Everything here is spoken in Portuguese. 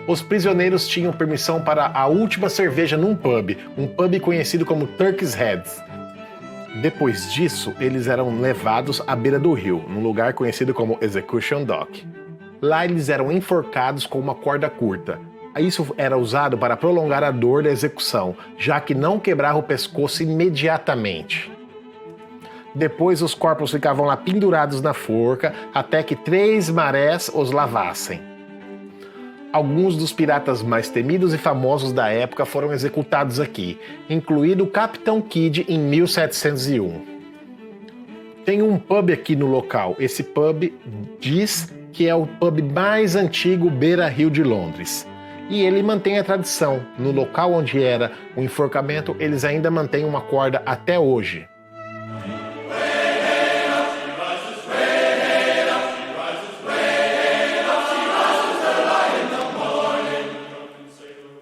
Os prisioneiros tinham permissão para a última cerveja num pub, um pub conhecido como Turkey's Heads. Depois disso, eles eram levados à beira do rio, num lugar conhecido como Execution Dock. Lá eles eram enforcados com uma corda curta. Isso era usado para prolongar a dor da execução, já que não quebrava o pescoço imediatamente. Depois os corpos ficavam lá pendurados na forca até que 3 marés os lavassem. Alguns dos piratas mais temidos e famosos da época foram executados aqui, incluído o Capitão Kidd em 1701. Tem um pub aqui no local. Esse pub diz que é o pub mais antigo beira-rio de Londres. E ele mantém a tradição. No local onde era o enforcamento, eles ainda mantêm uma corda até hoje.